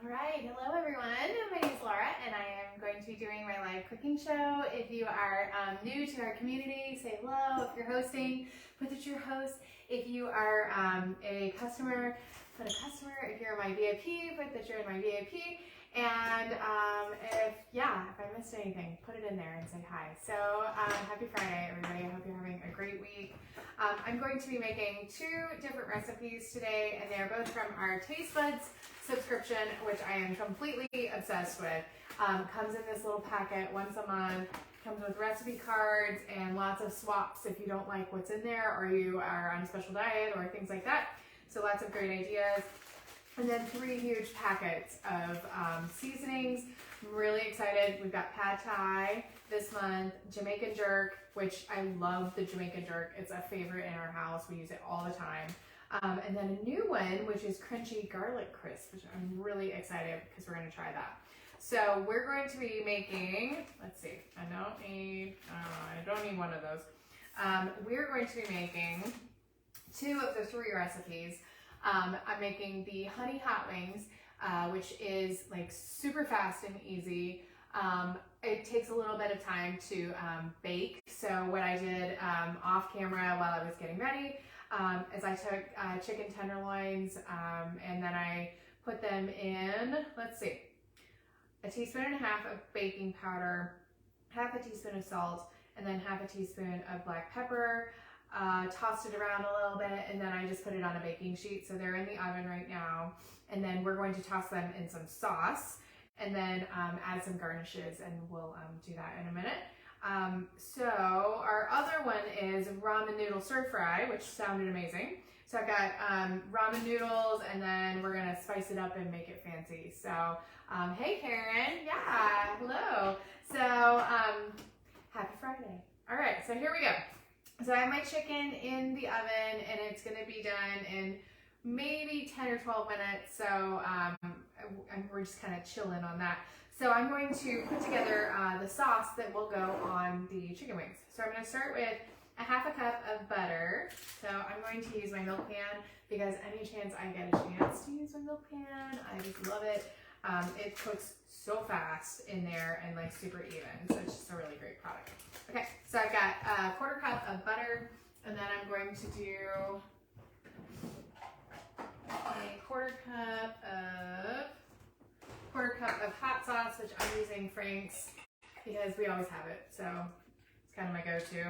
Alright, hello everyone. My name is Laura and I am going to be doing my live cooking show. If you are new to our community, say hello. If you're hosting, put that you're host. If you are a customer, put a customer. If you're my VIP, put that you're in my VIP. And if I missed anything, put it in there and say hi. So happy Friday, everybody. I hope you're having a great week. I'm going to be making two different recipes today, and they're both from our Taste Buds subscription, which I am completely obsessed with. Comes in this little packet once a month. Comes with recipe cards and lots of swaps if you don't like what's in there or you are on a special diet or things like that. So lots of great ideas. And then 3 huge packets of seasonings. I'm really excited. We've got pad thai this month, Jamaican jerk, which I love the Jamaican jerk. It's a favorite in our house. We use it all the time. And then a new one, which is crunchy garlic crisp, which I'm really excited because we're going to try that. So we're going to be making, let's see, I don't need one of those. We're going to be making 2 of the 3 recipes. I'm making the honey hot wings, which is like super fast and easy. It takes a little bit of time to bake. So what I did off camera while I was getting ready is I took chicken tenderloins and then I put them in, let's see, a 1.5 teaspoons of baking powder, 1/2 teaspoon of salt, and then 1/2 teaspoon of black pepper. Tossed it around a little bit, and then I just put it on a baking sheet. So they're in the oven right now. And then we're going to toss them in some sauce and then add some garnishes, and we'll do that in a minute. So our other one is ramen noodle stir fry, which sounded amazing. So I've got ramen noodles, and then we're gonna spice it up and make it fancy. So hey Karen, yeah, hello. So happy Friday. All right, so here we go. So I have my chicken in the oven, and it's going to be done in maybe 10 or 12 minutes. So we're just kind of chilling on that. So I'm going to put together the sauce that will go on the chicken wings. So I'm going to start with 1/2 cup of butter. So I'm going to use my milk pan because any chance I get a chance to use my milk pan, I just love it. It cooks so fast in there and like super even. So it's just a really great product. Okay, so I've got a 1/4 cup of butter, and then I'm going to do a 1/4 cup of hot sauce, which I'm using Frank's because we always have it. So it's kind of my go-to.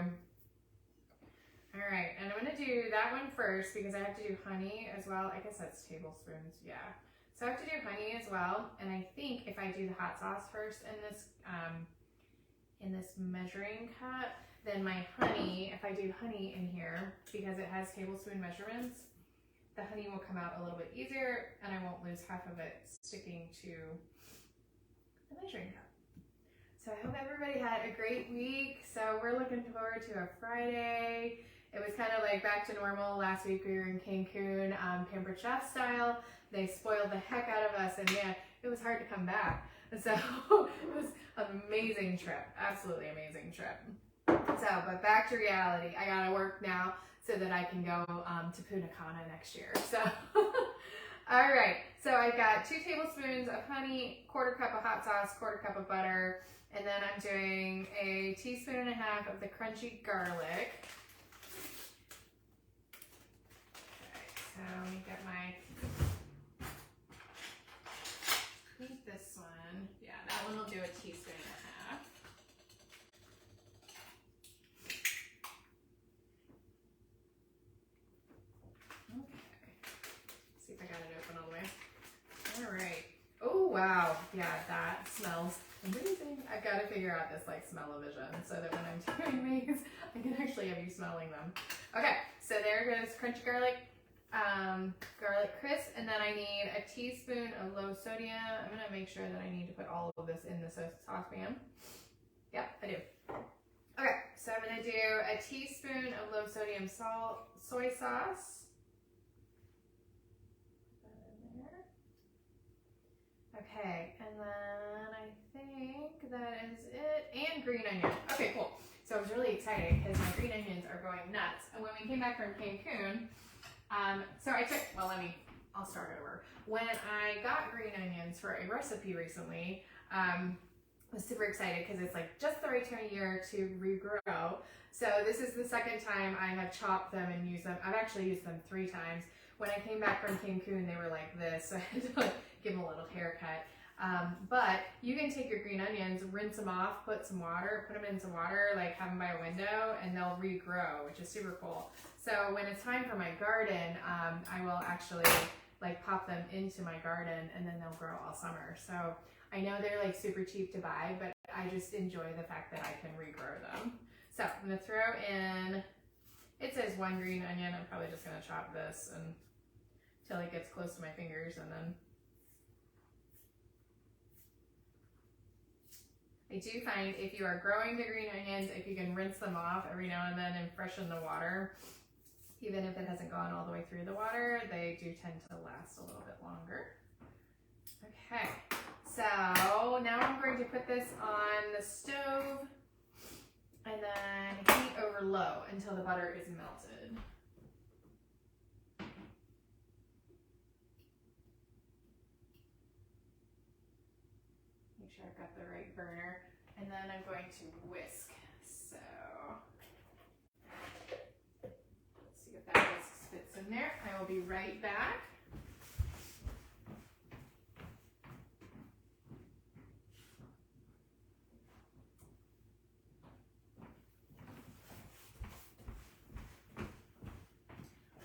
All right, and I'm going to do that one first because I have to do honey as well. I guess that's tablespoons, yeah. So I have to do honey as well, and I think if I do the hot sauce first in this measuring cup, then my honey, if I do honey in here, because it has tablespoon measurements, the honey will come out a little bit easier, and I won't lose half of it sticking to the measuring cup. So I hope everybody had a great week. So we're looking forward to a Friday. It was kind of like back to normal. Last week we were in Cancun, Pampered chef style. They spoiled the heck out of us, and man, it was hard to come back. So it was an amazing trip, absolutely amazing trip. So, but back to reality. I gotta work now so that I can go to Punta Cana next year. So, all right. So I've got 2 tablespoons of honey, 1/4 cup of hot sauce, 1/4 cup of butter, and then I'm doing a 1.5 teaspoons of the crunchy garlic. Okay, so let me get my. I think this one, yeah, that one will do 1.5 teaspoons. Okay, see if I got it open all the way. All right. Oh, wow. Yeah, that smells amazing. I've got to figure out this like smell-o-vision so that when I'm doing these, I can actually have you smelling them. Okay, so there goes crunchy garlic. Garlic crisp, and then I need 1 teaspoon of low sodium. I'm going to make sure that I need to put all of this in the saucepan. Yep, I do. Okay, so I'm going to do 1 teaspoon of low sodium soy sauce. Put that in there. Okay, and then I think that is it. And green onion. Okay, cool. So I was really excited because my green onions are going nuts. And when we came back from Cancun, so I took, well, I'll start over. When I got green onions for a recipe recently, I was super excited because it's like just the right time of year to regrow. So this is the second time I have chopped them and used them. I've actually used them 3 times. When I came back from Cancun, they were like this, so I had to like give them a little haircut. But you can take your green onions, rinse them off, put them in some water, like have them by a window, and they'll regrow, which is super cool. So when it's time for my garden, I will actually like pop them into my garden, and then they'll grow all summer. So I know they're like super cheap to buy, but I just enjoy the fact that I can regrow them. So I'm gonna throw in, it says 1 green onion. I'm probably just gonna chop this until it gets close to my fingers, and then I do find if you are growing the green onions, if you can rinse them off every now and then and freshen the water, even if it hasn't gone all the way through the water, they do tend to last a little bit longer. Okay, so now I'm going to put this on the stove and then heat over low until the butter is melted. Make sure I've got the right burner, and then I'm going to whisk. So let's see if that whisk fits in there. I will be right back.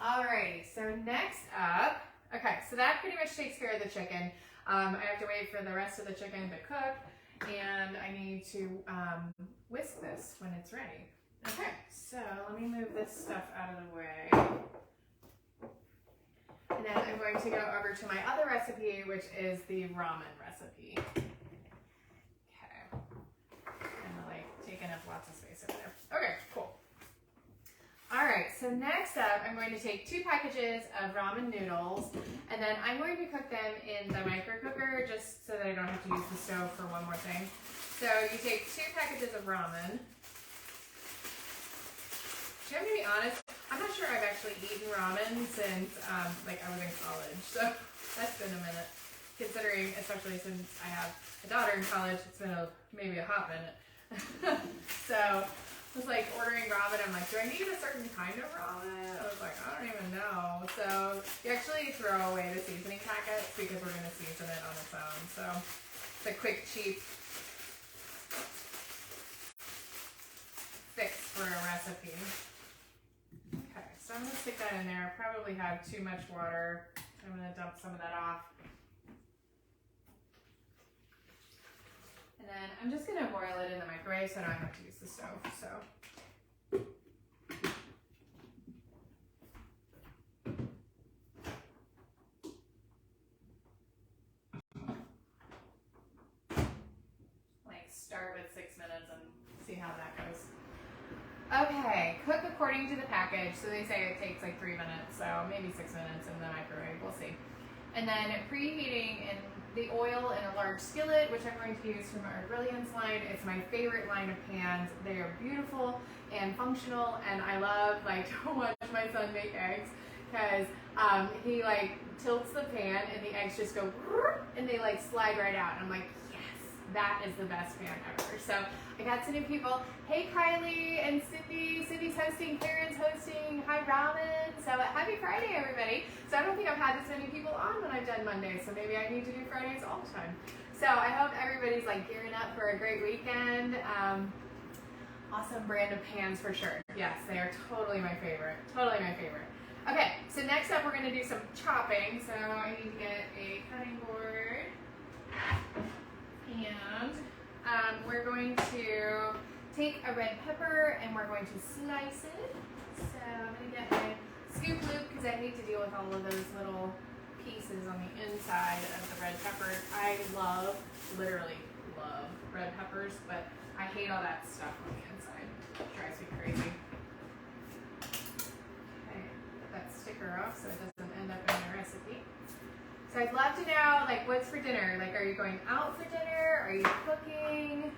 Alrighty, so next up, okay, so that pretty much takes care of the chicken. I have to wait for the rest of the chicken to cook, and I need to whisk this when it's ready. Okay, so let me move this stuff out of the way. And then I'm going to go over to my other recipe, which is the ramen recipe. Okay, I'm like taking up lots of space over there. Okay, cool. All right, so next up, I'm going to take 2 packages of ramen noodles, and then I'm going to cook them in the micro cooker just so that I don't have to use the stove for one more thing. So you take 2 packages of ramen. I'm gonna be honest, I'm not sure I've actually eaten ramen since like I was in college, so that's been a minute. Considering, especially since I have a daughter in college, it's been maybe a hot minute. So I was like ordering ramen. I'm like, do I need a certain kind of ramen? I was like, I don't even know. So you actually throw away the seasoning packets because we're going to season it on its own. So it's a quick, cheap fix for a recipe. Okay, so I'm going to stick that in there. I probably have too much water. I'm going to dump some of that off. And then I'm just going to boil it in the microwave so I don't have to use the stove. So. Like start with 6 minutes and see how that goes. Okay, cook according to the package. So they say it takes like 3 minutes, so maybe 6 minutes in the microwave. We'll see. And then preheating in the oil in a large skillet, which I'm going to use from our Brilliance line. It's my favorite line of pans. They are beautiful and functional, and I love like to watch my son make eggs because he like tilts the pan and the eggs just go and they like slide right out. And I'm like, yes, that is the best pan ever. So I got some new people. Hey Kylie and Cindy. Cindy's hosting, Karen's hosting. Hi Ramen. So happy Friday everybody. So I don't think I've had this many people on when I've done Mondays, so maybe I need to do Fridays all the time. So I hope everybody's like gearing up for a great weekend. Awesome brand of pans for sure. Yes, they are totally my favorite. Totally my favorite. Okay, so next up we're going to do some chopping. So I need to get a cutting board. And we're going to take a red pepper and we're going to slice it. So I'm going to get my scoop loop because I hate to deal with all of those little pieces on the inside of the red peppers. I love, literally love red peppers, but I hate all that stuff on the inside. It drives me crazy. Okay, put that sticker off so it doesn't end up in my recipe. So I'd love to know, like, what's for dinner? Like, are you going out for dinner? Are you cooking?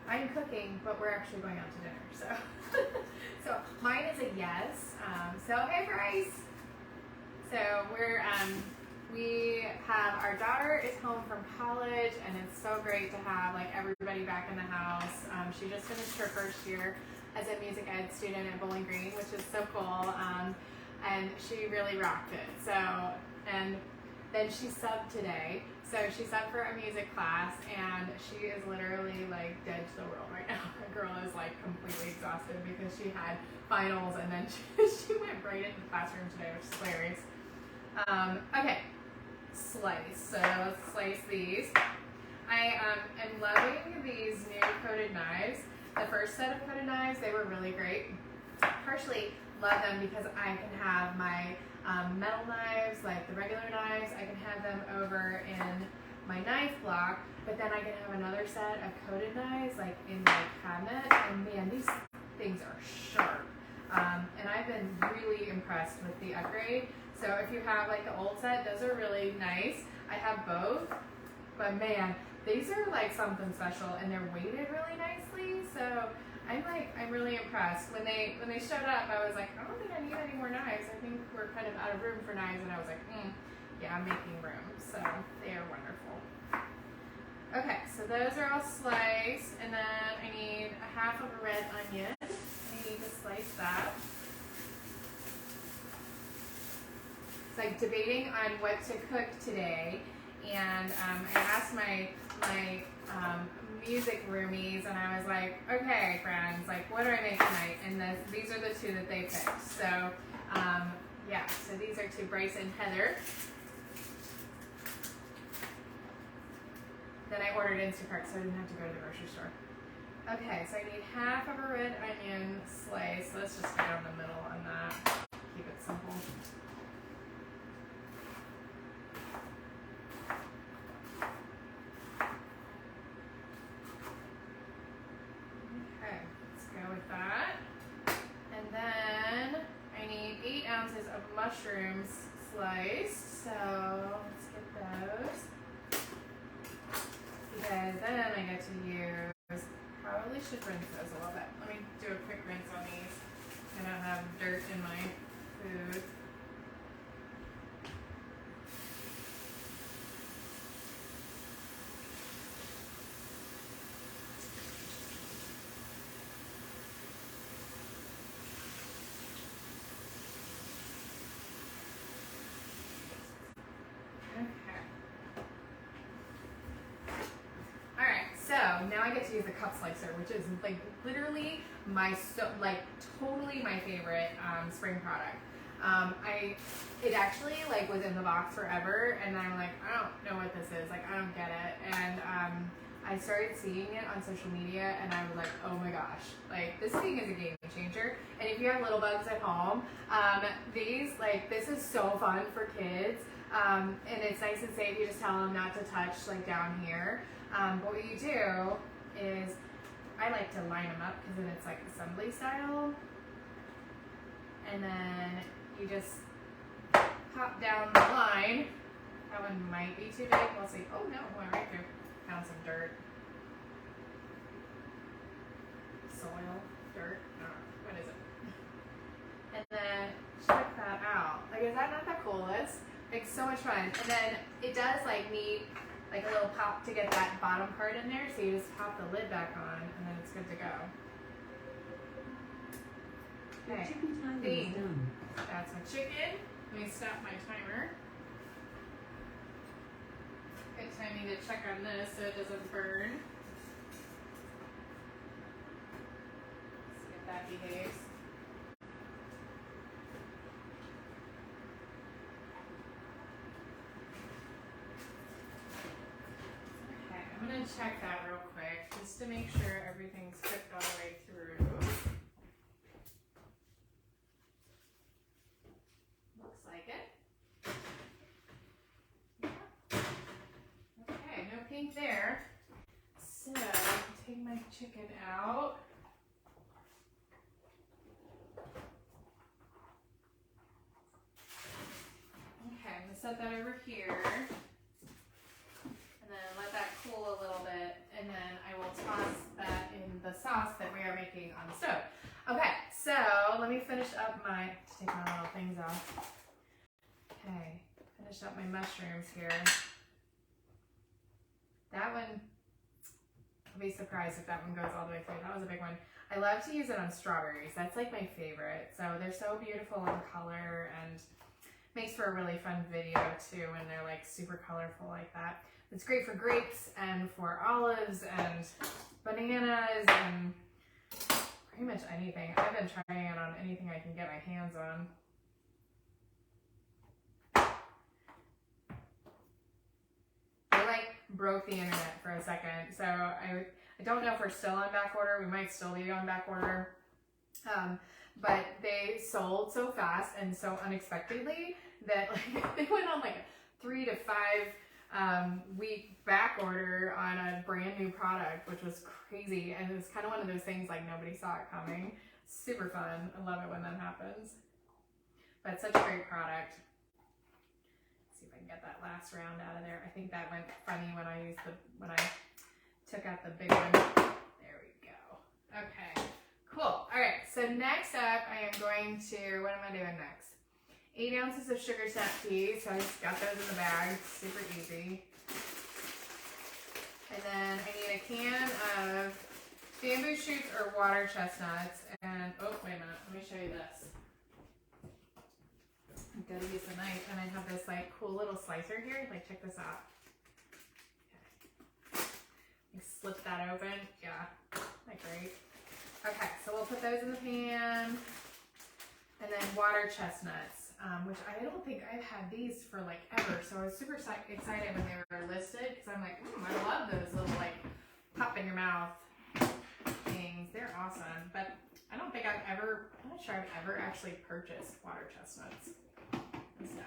I'm cooking, but we're actually going out to dinner, so. So mine is a yes. So hey Bryce. So we have, our daughter is home from college, and it's so great to have like everybody back in the house. She just finished her first year as a music ed student at Bowling Green, which is so cool. And she really rocked it. So, and then she subbed today. So she subbed for a music class, and she is literally like dead to the world right now. The girl is like completely exhausted because she had finals, and then she went right into the classroom today, which is hilarious. Okay, slice. So let's slice these. I am loving these new coated knives. The first set of coated knives, they were really great. Partially love them because I can have my metal knives, like the regular knives, I can have them over in my knife block, but then I can have another set of coated knives like in my cabinet, and man, these things are sharp. And I've been really impressed with the upgrade. So if you have like the old set, those are really nice. I have both, but man, these are like something special, and they're weighted really nicely. So I'm really impressed. When they showed up, I was like, I don't think I need any more knives. I think we're kind of out of room for knives, and I was like, yeah, I'm making room. So they are wonderful. Okay, so those are all sliced, and then I need a half of a red onion. I need to slice that. It's like debating on what to cook today, and I asked my music roomies, and I was like, okay, friends, like, what do I make tonight? And these are the two that they picked. So, yeah, so these are to Bryce and Heather. Then I ordered Instacart, so I didn't have to go to the grocery store. Okay, so I need half of a red onion slice. Let's just go down the middle on that. Keep it simple. Okay, let's go with that. And then I need 8 ounces of mushrooms sliced. So let's get those. Because then I get to use, probably should rinse those a little bit. Let me do a quick rinse on these. I don't have dirt in my food. Now I get to use the cup slicer, which is like literally totally my favorite spring product. It actually like was in the box forever, and I'm like, I don't know what this is, like I don't get it. And I started seeing it on social media, and I was like, oh my gosh, like this thing is a game changer. And if you have little bugs at home, this is so fun for kids. And it's nice and safe. You just tell them not to touch like down here. But what you do is, I like to line them up because then it's like assembly style. And then you just pop down the line. That one might be too big. We'll see. Oh no, went right through. Found some dirt. Soil, dirt, what is it? And then check that out. Like, is that not the coolest? Like, so much fun. And then it does like need like a little pop to get that bottom part in there, so you just pop the lid back on, and then it's good to go. Okay, chicken time is done. That's my chicken. Let me stop my timer. Good timing to check on this so it doesn't burn. Let's see if that behaves. I'm going to check that real quick just to make sure everything's cooked all the way through. Looks like it. Yeah. Okay, no pink there. So, take my chicken out. Okay, I'm going to set that over here. And then let that cool a little bit, and then I will toss that in the sauce that we are making on the stove. Okay, so let me finish up my, take my little things off. Okay, finish up my mushrooms here. That one, I'll be surprised if that one goes all the way through. That was a big one. I love to use it on strawberries. That's like my favorite. So they're so beautiful in color and makes for a really fun video too when they're like super colorful like that. It's great for grapes and for olives and bananas and pretty much anything. I've been trying it on anything I can get my hands on. I like broke the internet for a second, so I don't know if we're still on back order. We might still be on back order, but they sold so fast and so unexpectedly that like they went on like a 3 to 5 week back order on a brand new product, which was crazy. And it's kind of one of those things like nobody saw it coming. Super fun. I love it when that happens. But it's such a great product. Let's see if I can get that last round out of there. I think that went funny when I took out the big one. There we go. Okay, cool. All right, so next up I am going to, what am I doing next? 8 ounces of sugar snap peas. So I just got those in the bag, super easy. And then I need a can of bamboo shoots or water chestnuts. And, oh, wait a minute, let me show you this. I'm gonna use a knife, and I have this like cool little slicer here. Like, check this out. Okay. Slip that open. Yeah, isn't that great? Okay, so we'll put those in the pan. And then water chestnuts, which I don't think I've had these for like ever. So I was super excited when they were listed because I'm like, I love those little like pop in your mouth things. They're awesome. But I don't think I'm not sure I've ever actually purchased water chestnuts. So.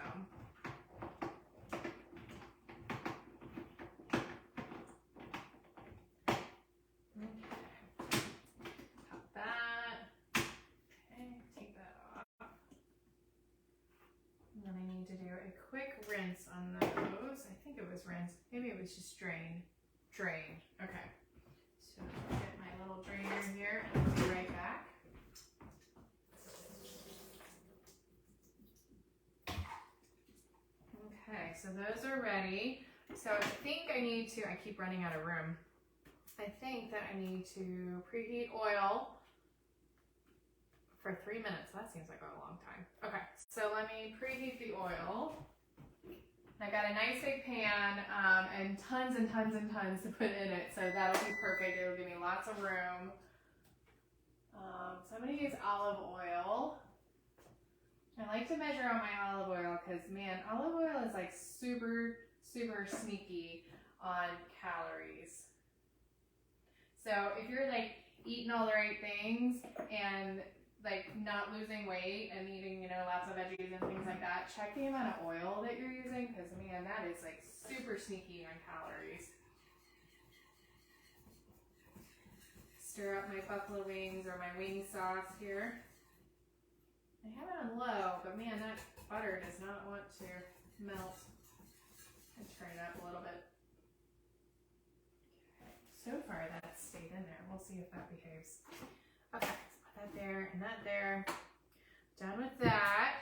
To do a quick rinse on those. I think it was rinse. Maybe it was just drain. Drain. Okay. So I'll get my little drainer here and I'll be right back. Okay, so those are ready. So I think I need to, I keep running out of room. I think that I need to preheat oil for 3 minutes. That seems like a long time. Okay, so let me preheat the oil. I got a nice big pan and tons and tons and tons to put in it, so that'll be perfect. It'll give me lots of room. So I'm gonna use olive oil. I like to measure out my olive oil because, man, olive oil is like super, super sneaky on calories. So if you're like eating all the right things and like not losing weight and eating, lots of veggies and things like that, check the amount of oil that you're using because, man, that is like super sneaky on calories. Stir up my buffalo wings or my wing sauce here. I have it on low, but man, that butter does not want to melt. And turn it up a little bit. Okay, so far that's stayed in there. We'll see if that behaves. Okay. That there and that there. Done with that.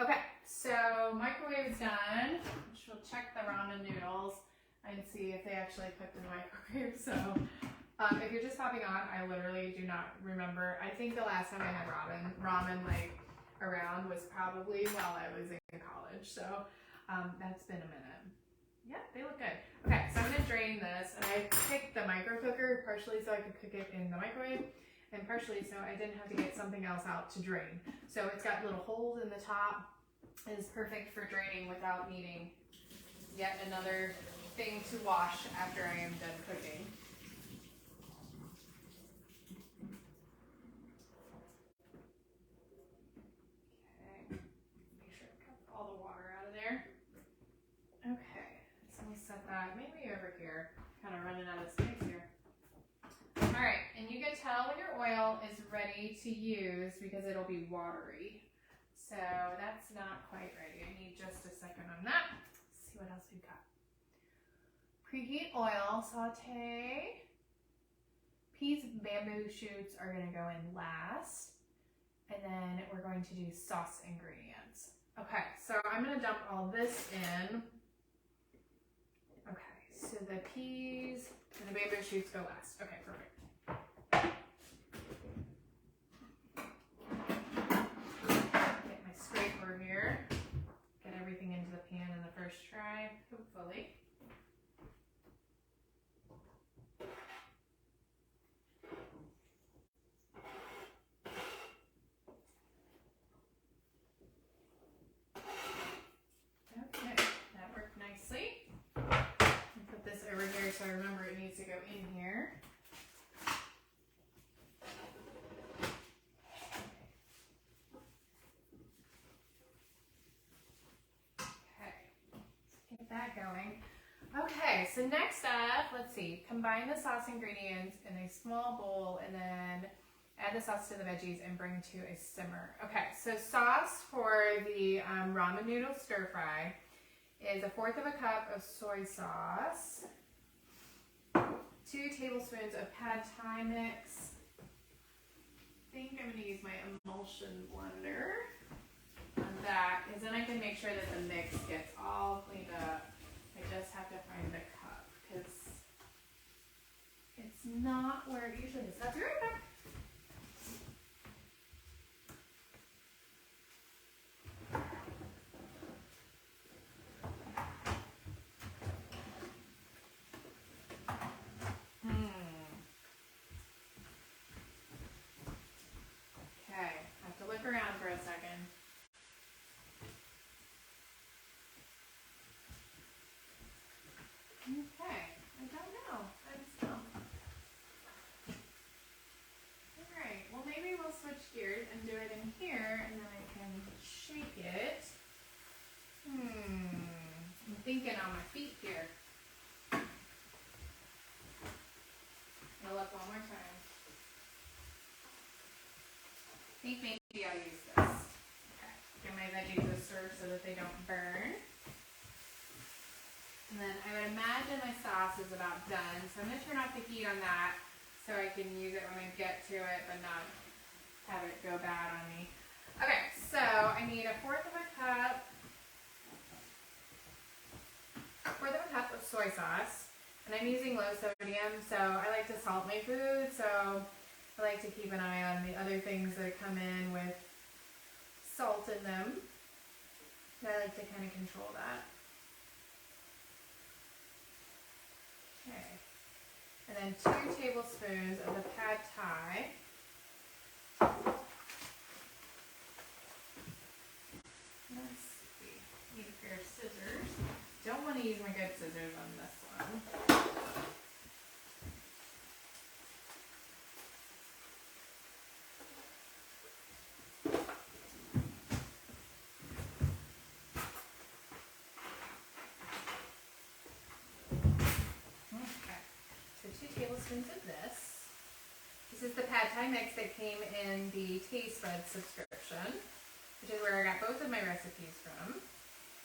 Okay, so microwave is done. We'll check the ramen noodles and see if they actually cooked in the microwave. So if you're just popping on, I literally do not remember. I think the last time I had ramen like around was probably while I was in college. So that's been a minute. Yeah, they look good. Okay, so I'm gonna drain this, and I picked the micro cooker partially so I could cook it in the microwave, and partially so I didn't have to get something else out to drain. So it's got little holes in the top. It is perfect for draining without needing yet another thing to wash after I am done cooking. Okay, make sure I cut all the water out of there. Okay, so we'll set that maybe over here. Kind of running out of space here. All right, and you can tell when your oil is ready to use because it'll be watery. So that's not quite ready. I need just a second on that. Let's see what else we've got. Preheat oil, saute. peas and bamboo shoots are gonna go in last. And then we're going to do sauce ingredients. Okay, so I'm gonna dump all this in. Okay, so the peas and the bamboo shoots go last. Okay, perfect. Get my scraper here. Get everything into the pan in the first try, hopefully. Okay, that worked nicely. Put this over here so I remember it needs to go in here. That going. Okay, so next up, let's see, combine the sauce ingredients in a small bowl and then add the sauce to the veggies and bring to a simmer. Okay, so sauce for the ramen noodle stir fry is 1/4 cup of soy sauce, 2 tablespoons of pad thai mix. I think I'm going to use my emulsion blender on that, because then I can make sure that the mix gets all cleaned up. I just have to find the cup because it's not where it usually is. I'll be right back. Okay, I have to look around for a second. Okay, I don't know. I'm still. Alright, well maybe we'll switch gears and do it in here and then I can shake it. I'm thinking on my feet here. I'll look one more time. I think maybe I'll use this. Okay, get my veggies to stir so that they don't burn. And then I would imagine my sauce is about done, so I'm going to turn off the heat on that so I can use it when I get to it, but not have it go bad on me. Okay, so I need 1/4 cup of soy sauce, and I'm using low sodium, so I like to salt my food, so I like to keep an eye on the other things that come in with salt in them. And I like to kind of control that. Okay, and then 2 tablespoons of the pad thai. Let's see, need a pair of scissors. Don't want to use my good scissors on this one. Tablespoons of this. This is the pad thai mix that came in the Taste Buds subscription, which is where I got both of my recipes from.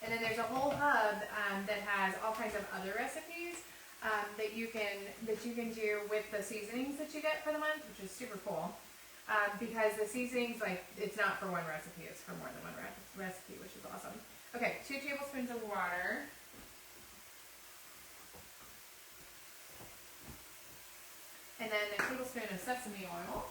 And then there's a whole hub that has all kinds of other recipes that you can do with the seasonings that you get for the month, which is super cool. Because the seasonings, like, it's not for one recipe, it's for more than one recipe, which is awesome. Okay, 2 tablespoons of water. And then a tablespoon of sesame oil.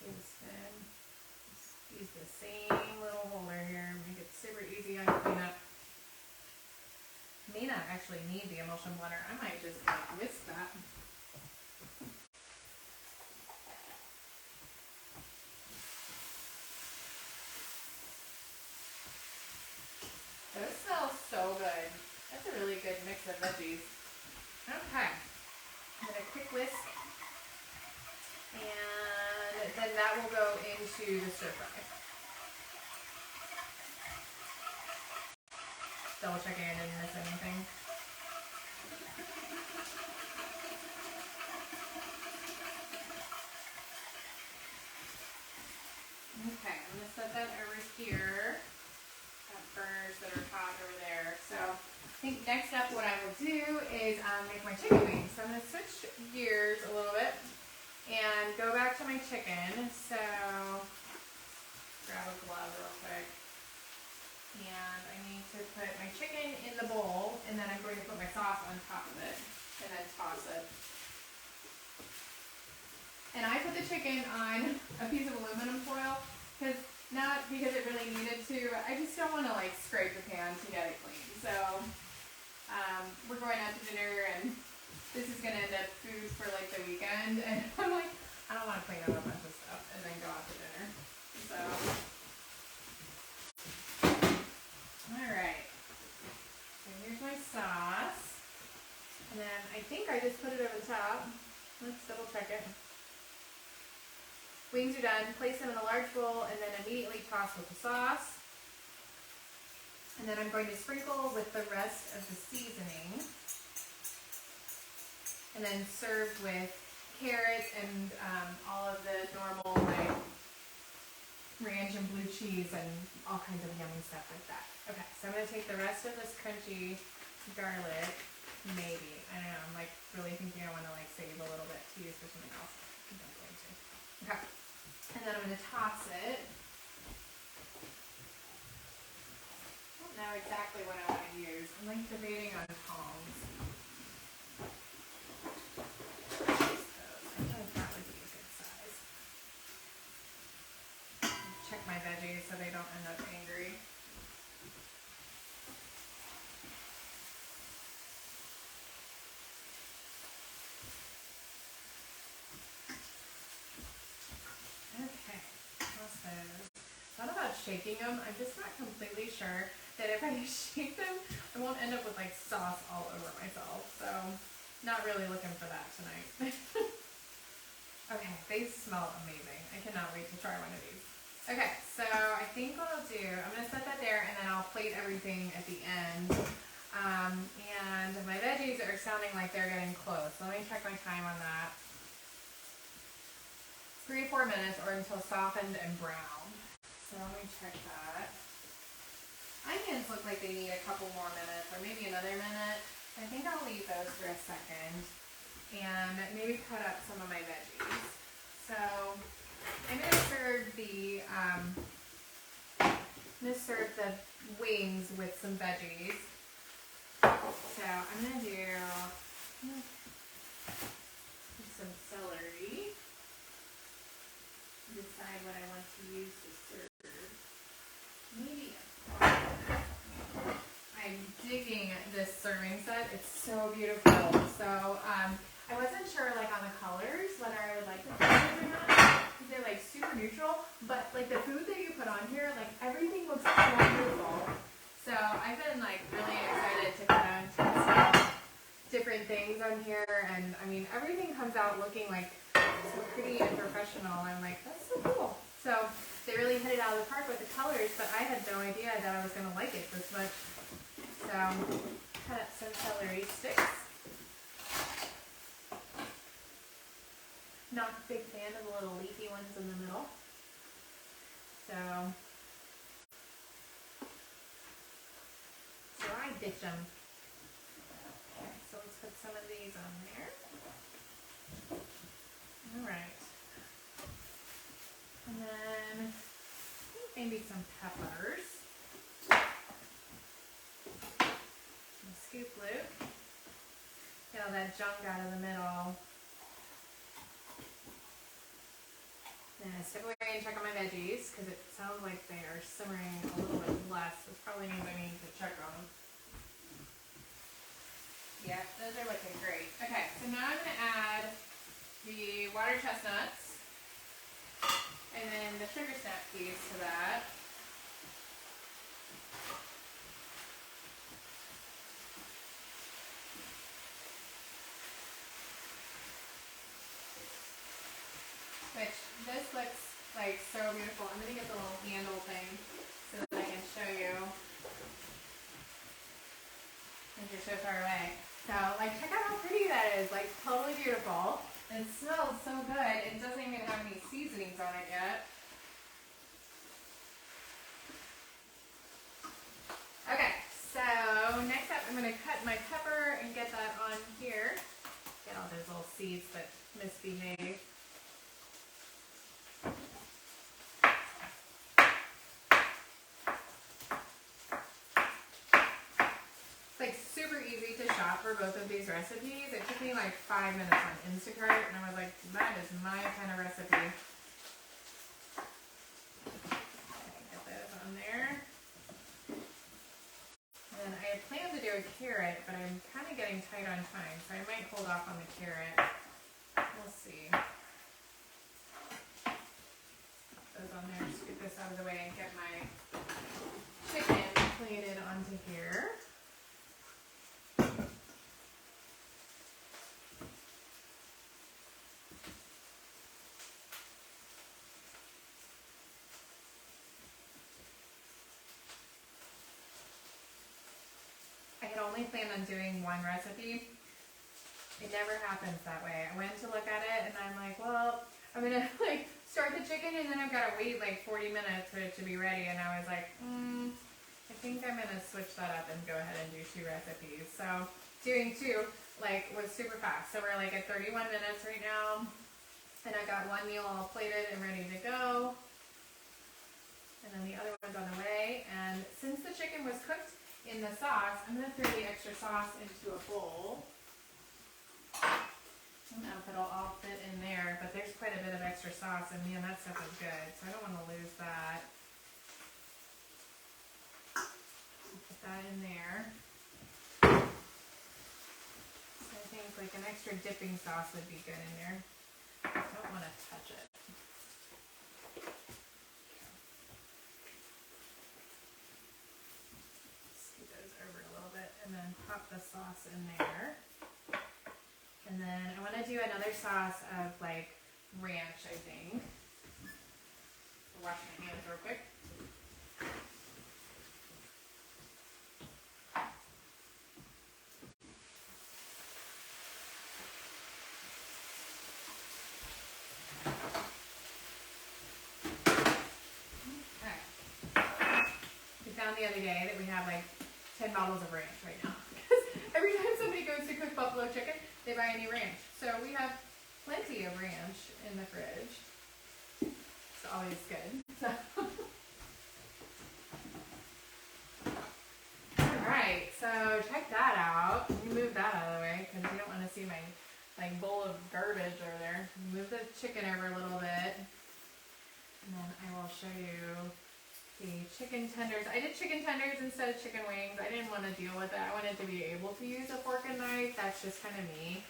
Tablespoon. Just use the same little holder here. Make it super easy on cleanup. May not actually need the emulsion blender. I might just whisk that. Those smell so good. That's a really good mix of veggies. Okay. I'm going to quick whisk. And then that will go into the stir fry. Double checking I didn't miss anything. I'm gonna set that over here. Got burners that are hot over there. So I think next up what I will do is make my chicken wings. So I'm gonna switch gears a little bit and go back to my chicken. So grab a glove real quick. And I need to put my chicken in the bowl, and then I'm going to put my sauce on top of it, and then toss it. And I put the chicken on a piece of aluminum foil, not because it really needed to, I just don't want to like scrape the pan to get it clean. So we're going out to dinner, and this is going to end up food for like the weekend, and I'm like, I don't want to clean up a bunch of stuff and then go out to dinner. So. Alright, so here's my sauce, and then I think I just put it over the top. Let's double check it. Wings are done, place them in a large bowl, and then immediately toss with the sauce. And then I'm going to sprinkle with the rest of the seasoning, and then serve with carrots and all of the normal like ranch and blue cheese and all kinds of yummy stuff like that. Okay, so I'm going to take the rest of this crunchy garlic, maybe. I don't know, I'm like really thinking I want to like save a little bit to use for something else. I think I'm going to. Okay, and then I'm going to toss it. I don't know exactly what I want to use. I'm like debating on palms. I feel like that would be a good size. Check my veggies so they don't end up angry. Okay, how's those? Thought about shaking them. I'm just not completely sure that if I shake them, I won't end up with like sauce all over myself. So, not really looking for that tonight. Okay, they smell amazing. I cannot wait to try one of these. Okay, so I think what I'll do, I'm going to set that there, and then I'll plate everything at the end. And my veggies are sounding like they're getting close. So let me check my time on that. 3 or 4 minutes, or until softened and brown. So let me check that. Onions look like they need a couple more minutes, or maybe another minute. I think I'll leave those for a second, and maybe cut up some of my veggies. So I'm going to serve the wings with some veggies. So I'm going to do some celery. Decide what I want to use to serve. Maybe I'm digging this serving set. It's so beautiful. So I wasn't sure like on the colors whether I would like the colors or not, because they're like super neutral, but like the food that you put on here, like everything looks so beautiful. So I've been like really excited to kind of test different things on here, and I mean everything comes out looking like so pretty and professional. I'm like, that's so cool. So they really hit it out of the park with the colors, but I had no idea that I was going to like it this much. So cut up some celery sticks. Not a big fan of the little leafy ones in the middle. So I ditch them. Okay, so let's put some of these on there. Alright. And then maybe some peppers. Some scoop loop. Get all that junk out of the middle. Then I step away and check on my veggies, because it sounds like they are simmering a little bit less. This probably means I need to check on them. Yeah, those are looking great. Okay, so now I'm going to add the water chestnuts and then the sugar snap peas to that. Which, this looks like so beautiful. I'm going to get the little handle thing so that I can show you. Since you're so far away. So, like, check out how pretty that is. Like, totally beautiful. And it smells so good. It doesn't even have any seasonings on it yet. screenshot for both of these recipes. It took me like 5 minutes on Instacart, and I was like, that is my kind of recipe. Get those on there. And then I had planned to do a carrot, but I'm kind of getting tight on time, so I might hold off on the carrot. We'll see. Put those on there, scoot this out of the way, and get my chicken plated onto here. I had only planned on doing one recipe. It never happens that way. I went to look at it and I'm like, well, I'm gonna like start the chicken and then I've got to wait like 40 minutes for it to be ready. And I was like, I think I'm gonna switch that up and go ahead and do 2 recipes. So doing 2 like was super fast. So we're like at 31 minutes right now. And I got one meal all plated and ready to go. And then the other one's on the way. And since the chicken was cooked in the sauce, I'm gonna throw the extra sauce into a bowl. I don't know if it'll all fit in there, but there's quite a bit of extra sauce, and man, that stuff is good, so I don't want to lose that. Put that in there. So I think like an extra dipping sauce would be good in there. I don't want to touch it. Scoot those over a little bit, and then pop the sauce in there. And then I want to do another sauce of like ranch, I think. I'll wash my hands real quick. Okay. We found the other day that we have like 10 bottles of ranch right now. Because every time somebody goes to cook buffalo chicken, they buy any ranch. So we have plenty of ranch in the fridge. It's always good. So. Alright, so check that out. Let me move that out of the way because you don't want to see my like bowl of garbage over there. Move the chicken over a little bit. And then I will show you the chicken tenders. I did chicken tenders instead of chicken wings. I didn't want to deal with it. I wanted to be able to use a fork and knife. That's just kind of me.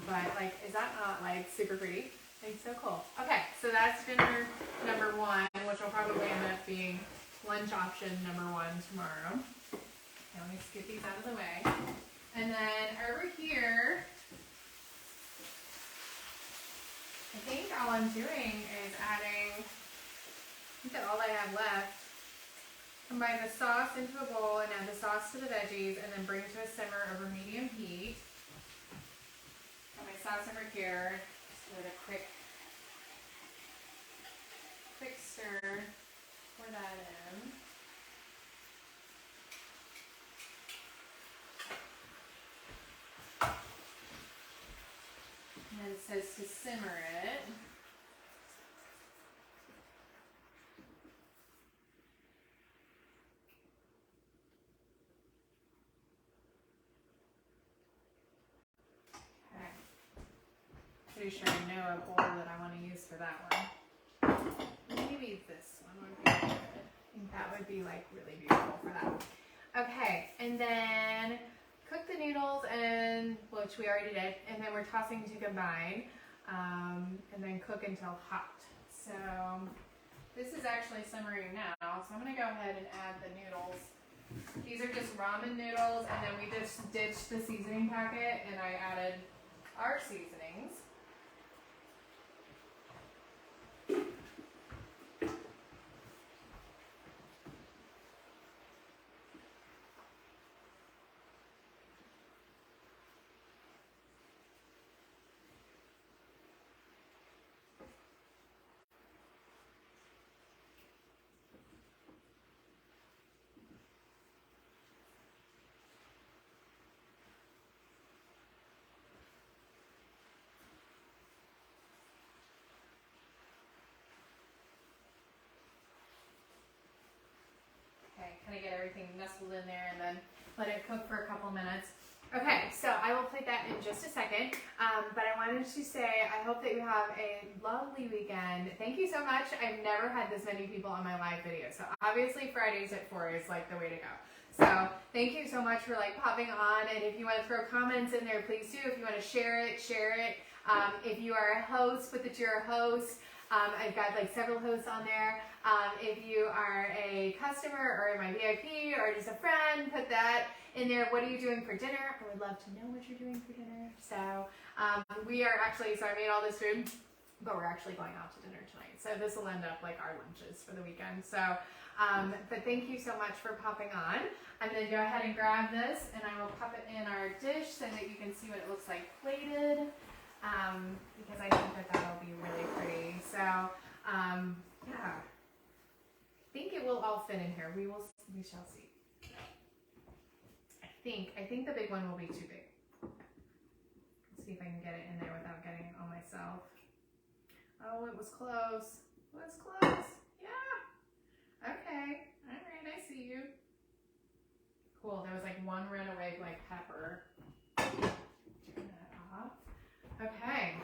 But like, is that not like super pretty? Like so cool. Okay, so that's dinner number 1, which will probably end up being lunch option number 1 tomorrow. Okay, let me scoot these out of the way. And then over here, I think all I'm doing is adding, I think that all I have left, combine the sauce into a bowl and add the sauce to the veggies and then bring to a simmer over medium heat. Got my sauce over here. Just give it a quick stir. Pour that in. And then it says to simmer it. Pretty sure I know a bowl that I want to use for that one. Maybe this one would be good. I think that would be like really beautiful for that. Okay, and then cook the noodles, and which we already did, and then we're tossing to combine, and then cook until hot. So this is actually simmering now, so I'm going to go ahead and add the noodles. These are just ramen noodles, and then we just ditched the seasoning packet, and I added our seasonings. Kind of get everything nestled in there and then let it cook for a couple minutes. Okay, so I will play that in just a second, but I wanted to say I hope that you have a lovely weekend. Thank you so much. I've never had this many people on my live video, so obviously Fridays at 4 is like the way to go. So thank you so much for like popping on, and if you want to throw comments in there, please do. If you want to share it, share it. If you are a host, put that you're a host. I've got like several hosts on there. If you are a customer or my VIP or just a friend, put that in there. What are you doing for dinner? I would love to know what you're doing for dinner. So we are actually, so I made all this food, but we're actually going out to dinner tonight. So this will end up like our lunches for the weekend. So, but thank you so much for popping on. I'm going to go ahead and grab this and I will pop it in our dish so that you can see what it looks like plated. Because I think that that'll be really pretty. So, yeah, I think it will all fit in here. We shall see. I think the big one will be too big. Let's see if I can get it in there without getting it on myself. Oh, it was close. It was close. Yeah. Okay. All right. I see you. Cool. There was like one runaway like pepper. Turn that off. Okay,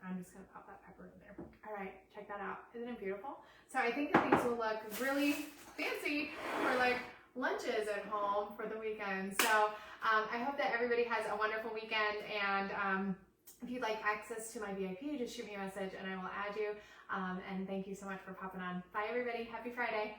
I'm just gonna pop that pepper in there. All right, check that out. Isn't it beautiful? So I think that these will look really fancy for like lunches at home for the weekend. So I hope that everybody has a wonderful weekend, and if you'd like access to my VIP, just shoot me a message and I will add you. And thank you so much for popping on. Bye everybody, happy Friday.